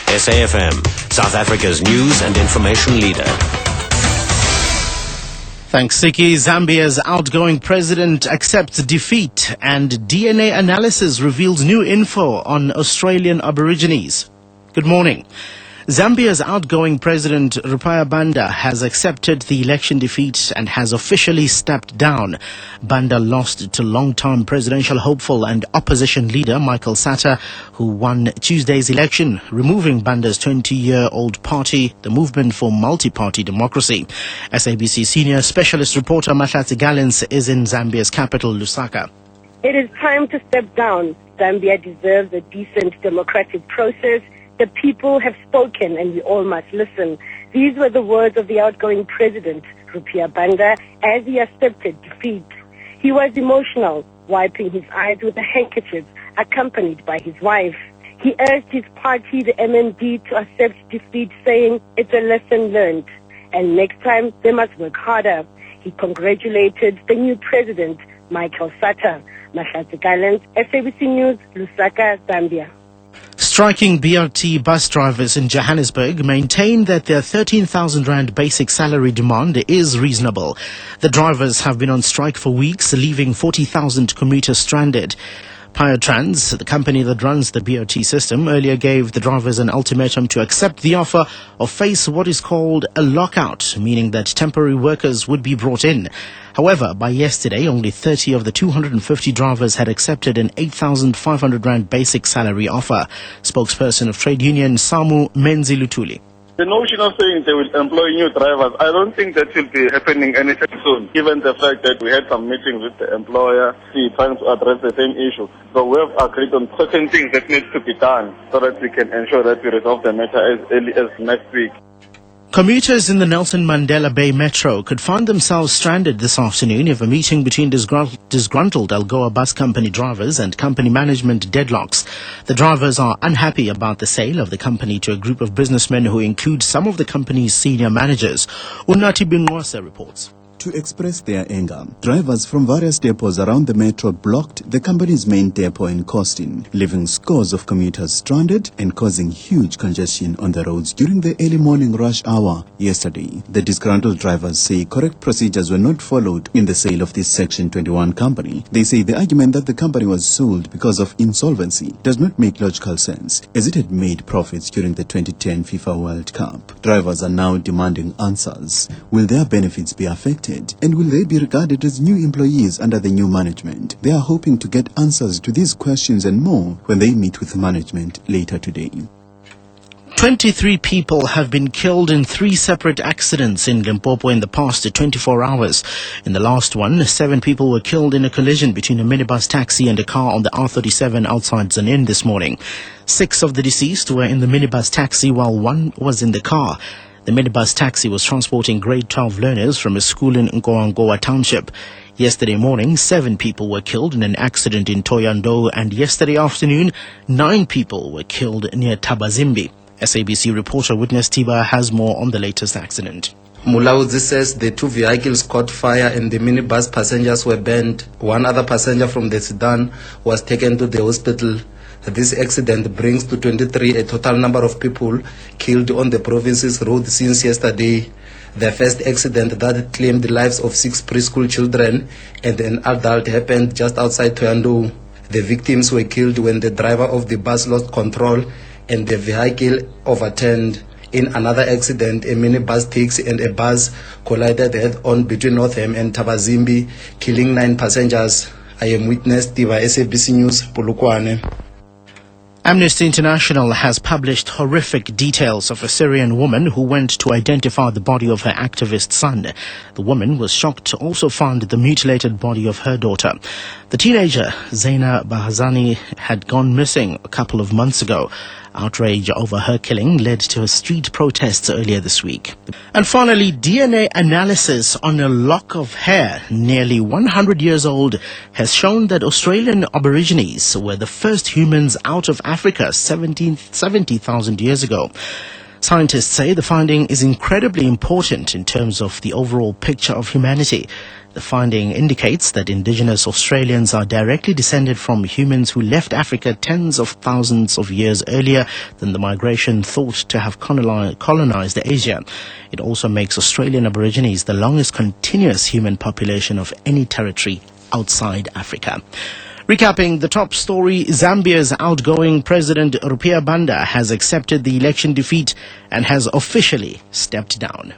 SAFM, South Africa's news and information leader. Thanks, Siki. Zambia's outgoing president accepts defeat, and DNA analysis reveals new info on Australian Aborigines. Good morning. Zambia's outgoing president, Rupaya Banda, has accepted the election defeat and has officially stepped down. Banda lost to long-time presidential hopeful and opposition leader Michael Sata, who won Tuesday's election, removing Banda's 20-year-old party, the Movement for Multi-Party Democracy. SABC senior specialist reporter Mahlatsi Gallens is in Zambia's capital, Lusaka. It is time to step down. Zambia deserves a decent democratic process. The people have spoken and we all must listen. These were the words of the outgoing president, Rupaya Banda, as he accepted defeat. He was emotional, wiping his eyes with a handkerchief, accompanied by his wife. He urged his party, the MMD, to accept defeat, saying it's a lesson learned, and next time they must work harder. He congratulated the new president, Michael Sata. Mahlatsi Gallens, SABC News, Lusaka, Zambia. Striking BRT bus drivers in Johannesburg maintain that their 13,000 rand basic salary demand is reasonable. The drivers have been on strike for weeks, leaving 40,000 commuters stranded. Trans, the company that runs the BRT system, earlier gave the drivers an ultimatum to accept the offer or face what is called a lockout, meaning that temporary workers would be brought in. However, by yesterday, only 30 of the 250 drivers had accepted an 8,500 rand basic salary offer. Spokesperson of trade union Samu Menzilutuli. The notion of saying they will employ new drivers, I don't think that will be happening anytime soon, given the fact that we had some meetings with the employer, trying to address the same issue. So we have agreed on certain things that need to be done so that we can ensure that we resolve the matter as early as next week. Commuters in the Nelson Mandela Bay Metro could find themselves stranded this afternoon if a meeting between disgruntled Algoa bus company drivers and company management deadlocks. The drivers are unhappy about the sale of the company to a group of businessmen who include some of the company's senior managers. Unati Binwasa reports. To express their anger, drivers from various depots around the metro blocked the company's main depot in Costin, leaving scores of commuters stranded and causing huge congestion on the roads during the early morning rush hour yesterday. The disgruntled drivers say correct procedures were not followed in the sale of this Section 21 company. They say the argument that the company was sold because of insolvency does not make logical sense, as it had made profits during the 2010 FIFA World Cup. Drivers are now demanding answers. Will their benefits be affected? And will they be regarded as new employees under the new management? They are hoping to get answers to these questions and more when they meet with management later today. 23 people have been killed in 3 separate accidents in Limpopo in the past 24 hours. In the last one, 7 people were killed in a collision between a minibus taxi and a car on the R37 outside Zanin this morning. 6 of the deceased were in the minibus taxi while 1 was in the car. The minibus taxi was transporting grade 12 learners from a school in Nkoangoa Township. Yesterday morning, 7 people were killed in an accident in Toyando, and yesterday afternoon, 9 people were killed near Tabazimbi. SABC reporter Witness Tiba has more on the latest accident. Mulauzi says the 2 vehicles caught fire and the minibus passengers were burned. 1 other passenger from the sedan was taken to the hospital. This accident brings to 23 a total number of people killed on the province's road since yesterday. The first accident that claimed the lives of 6 preschool children and an adult happened just outside Toyando. The victims were killed when the driver of the bus lost control and the vehicle overturned. In another accident, a minibus taxi and a bus collided head-on between Northam and Tabazimbi, killing 9 passengers. I am Witness Diva, SABC News, Polokwane. Amnesty International has published horrific details of a Syrian woman who went to identify the body of her activist son. The woman was shocked to also find the mutilated body of her daughter. The teenager, Zaina Bahazani, had gone missing a couple of months ago. Outrage over her killing led to street protests earlier this week. And finally, DNA analysis on a lock of hair nearly 100 years old has shown that Australian Aborigines were the first humans out of Africa 70,000 years ago. Scientists say the finding is incredibly important in terms of the overall picture of humanity. The finding indicates that indigenous Australians are directly descended from humans who left Africa tens of thousands of years earlier than the migration thought to have colonized Asia. It also makes Australian Aborigines the longest continuous human population of any territory outside Africa. Recapping the top story, Zambia's outgoing President Rupiah Banda has accepted the election defeat and has officially stepped down.